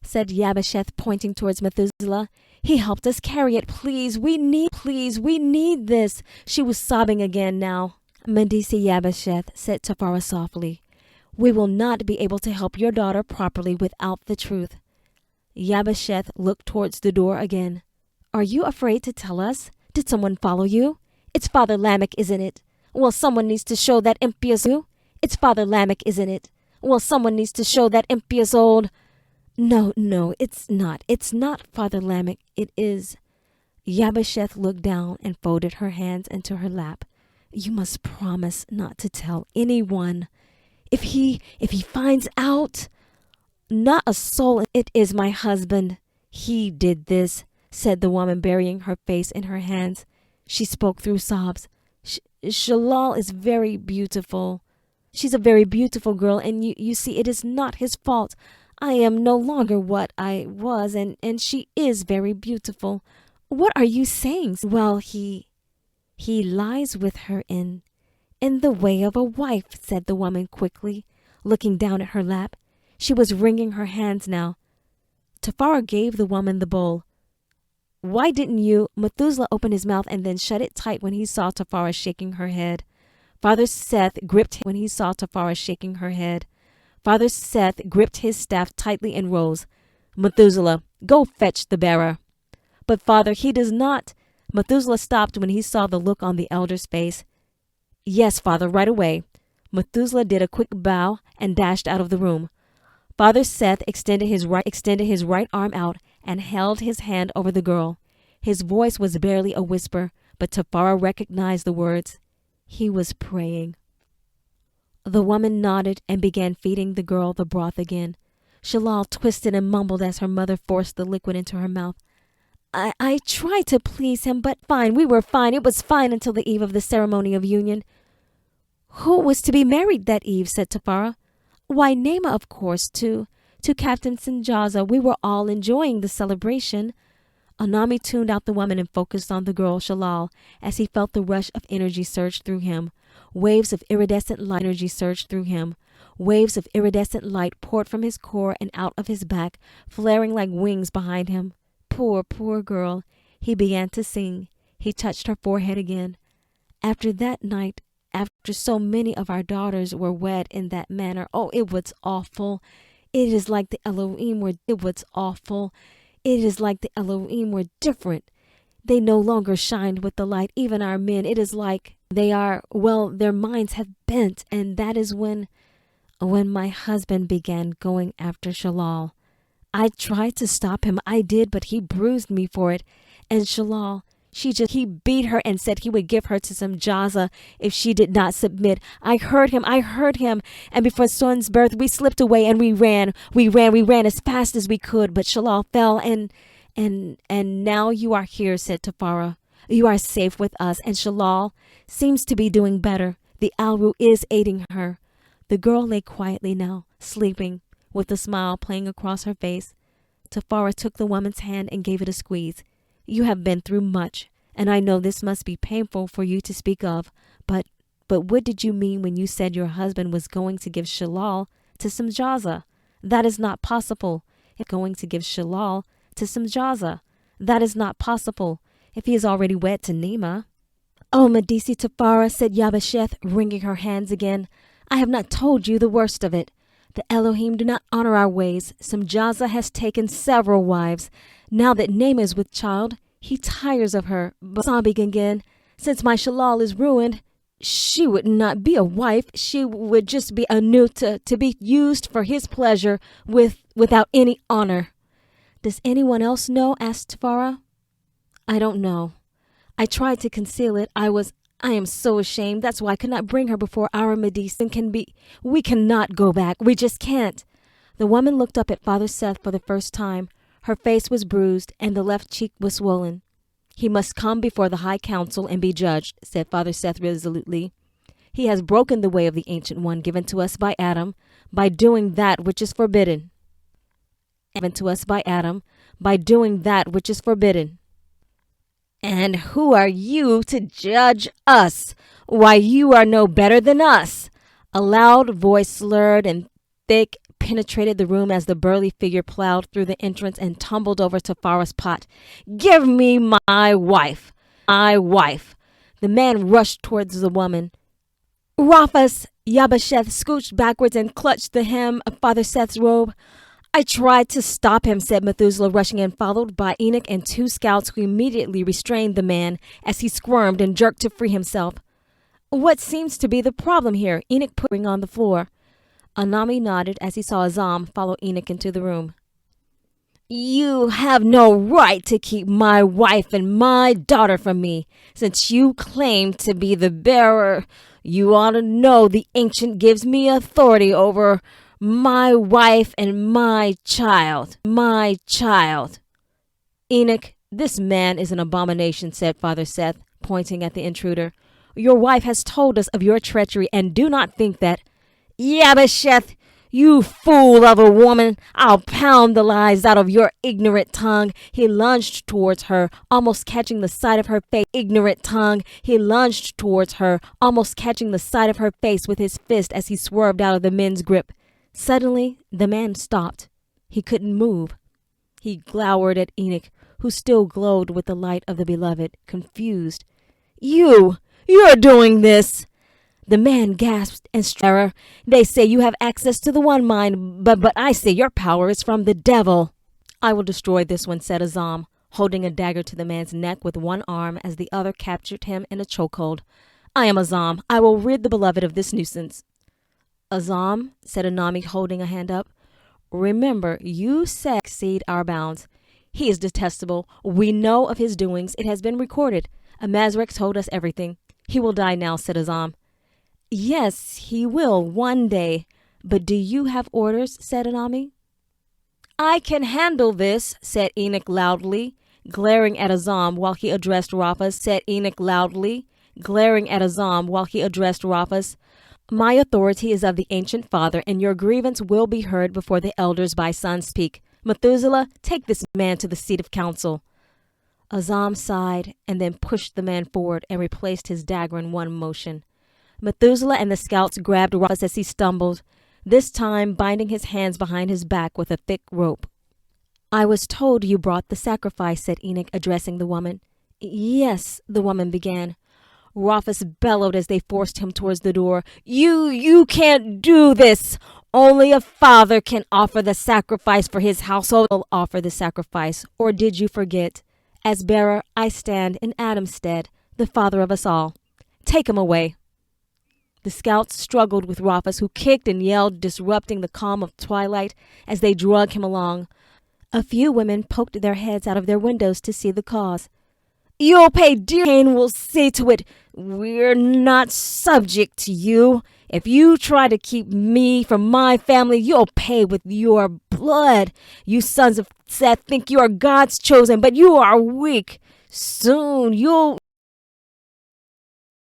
said Yabesheth, pointing towards Methuselah. "He helped us carry it. Please, we need this." She was sobbing again now. "Medisi Yabesheth," said Tafara softly, "we will not be able to help your daughter properly without the truth." Yabesheth looked towards the door again. "Are you afraid to tell us? Did someone follow you? It's Father Lamech, isn't it? Well, someone needs to show that impious It's Father Lamech, isn't it? Well, someone needs to show that impious old—" No, it's not. It's not Father Lamech. It is." Yabesheth looked down and folded her hands into her lap. "You must promise not to tell anyone. If he finds out—" "Not a soul. It is my husband. He did this," said the woman, burying her face in her hands. She spoke through sobs. Shalal is very beautiful. She's a very beautiful girl, and you see, it is not his fault. I am no longer what I was, and she is very beautiful." "What are you saying?" "Well, he lies with her in the way of a wife," said the woman quickly, looking down at her lap. She was wringing her hands now. Tafara gave the woman the bowl. "Why didn't you—" Methuselah opened his mouth and then shut it tight when he saw Tafara shaking her head. Father Seth gripped his staff tightly and rose. "Methuselah, go fetch the bearer." "But father, he does not—" Methuselah stopped when he saw the look on the elder's face. Yes, father, right away. Methuselah did a quick bow and dashed out of the room. Father Seth extended his right arm out and held his hand over the girl. His voice was barely a whisper, but Tafara recognized the words. He was praying. The woman nodded and began feeding the girl the broth again. Shalal twisted and mumbled as her mother forced the liquid into her mouth. I tried to please him, but fine, we were fine. It was fine until the eve of the ceremony of union. Who was to be married that eve? Said Tafara. Why, Naima, of course, to Captain Sinjaza. We were all enjoying the celebration. Anami tuned out the woman and focused on the girl, Shalal, as he felt the rush of energy surge through him. Waves of iridescent light energy surged through him. Waves of iridescent light poured from his core and out of his back, flaring like wings behind him. Poor, poor girl. He began to sing. He touched her forehead again. After that night, after so many of our daughters were wed in that manner, oh, it was awful. It is like the Elohim were, it was awful. It is like the Elohim were different. They no longer shined with the light, even our men. It is like they are, well, their minds have bent, and that is when my husband began going after Shalal. I tried to stop him, I did, but he bruised me for it. And Shalal, he beat her and said he would give her to some Jaza if she did not submit. I heard him. And before Son's birth, we slipped away and we ran as fast as we could. But Shalal fell and now you are here, said Tafara. You are safe with us, and Shalal seems to be doing better. The Alru is aiding her. The girl lay quietly now, sleeping, with a smile playing across her face. Tafara took the woman's hand and gave it a squeeze. You have been through much, and I know this must be painful for you to speak of, but what did you mean when you said your husband was going to give Shalal to some Jaza? That is not possible. If going to give Shalal to some Jaza, that is not possible if he is already wed to Nima. Oh, Medici Tafara, said Yabasheth, wringing her hands again. I have not told you the worst of it. The Elohim do not honor our ways. Samjaza has taken several wives. Now that Naima is with child, he tires of her. But again, since my Shalal is ruined, she would not be a wife. She would just be a nuta to be used for his pleasure without any honor. Does anyone else know? Asked Tafara. I don't know. I tried to conceal it. I am so ashamed. That's why I could not bring her before our Medici we cannot go back. We just can't. The woman looked up at Father Seth for the first time. Her face was bruised and the left cheek was swollen. He must come before the high council and be judged, said Father Seth resolutely. He has broken the way of the Ancient One given to us by Adam by doing that which is forbidden. Given to us by Adam by doing that which is forbidden. And who are you to judge us? Why, you are no better than us. A loud voice, slurred and thick, penetrated the room as the burly figure plowed through the entrance and tumbled over Tafara's pot. Give me my wife! My wife! The man rushed towards the woman. Rafas! Yabasheth scooched backwards and clutched the hem of Father Seth's robe. I tried to stop him, said Methuselah, rushing in, followed by Enoch and two scouts who immediately restrained the man as he squirmed and jerked to free himself. What seems to be the problem here? Enoch put ring on the floor. Anami nodded as he saw Azam follow Enoch into the room. You have no right to keep my wife and my daughter from me, since you claim to be the bearer. You ought to know the ancient gives me authority over my wife and my child. My child. Enoch, this man is an abomination, said Father Seth, pointing at the intruder. Your wife has told us of your treachery, and do not think that... Yabasheth, you fool of a woman, I'll pound the lies out of your ignorant tongue. He lunged towards her, almost catching the side of her face. Ignorant tongue. He lunged towards her, almost catching the side of her face with his fist as he swerved out of the men's grip. Suddenly, the man stopped. He couldn't move. He glowered at Enoch, who still glowed with the light of the beloved, confused. You're doing this! The man gasped and terror. They say you have access to the one mind, but I say your power is from the devil. I will destroy this one, said Azam, holding a dagger to the man's neck with one arm as the other captured him in a chokehold. I am Azam. I will rid the beloved of this nuisance. Azam, said Anami, holding a hand up. Remember, you said exceed our bounds. He is detestable. We know of his doings. It has been recorded. Amazrek told us everything. He will die now, said Azam. Yes, he will one day. But do you have orders, said Anami. I can handle this, said Enoch loudly, glaring at Azam while he addressed Rafas, said Enoch loudly, glaring at Azam while he addressed Rafas. My authority is of the ancient father, and your grievance will be heard before the elders by Sun's Peak. Methuselah, take this man to the seat of council. Azam sighed and then pushed the man forward and replaced his dagger in one motion. Methuselah and the scouts grabbed Rafas as he stumbled, this time binding his hands behind his back with a thick rope. I was told you brought the sacrifice, said Enoch, addressing the woman. Yes, the woman began. Rafas bellowed as they forced him towards the door. You can't do this. Only a father can offer the sacrifice for his household. Will offer the sacrifice, or did you forget? As bearer, I stand in Adam's stead, the father of us all. Take him away. The scouts struggled with Rafas, who kicked and yelled, disrupting the calm of twilight as they drug him along. A few women poked their heads out of their windows to see the cause. You'll pay dear. Cain will see to it. We're not subject to you. If you try to keep me from my family, you'll pay with your blood. You sons of Seth think you are God's chosen, but you are weak. Soon you'll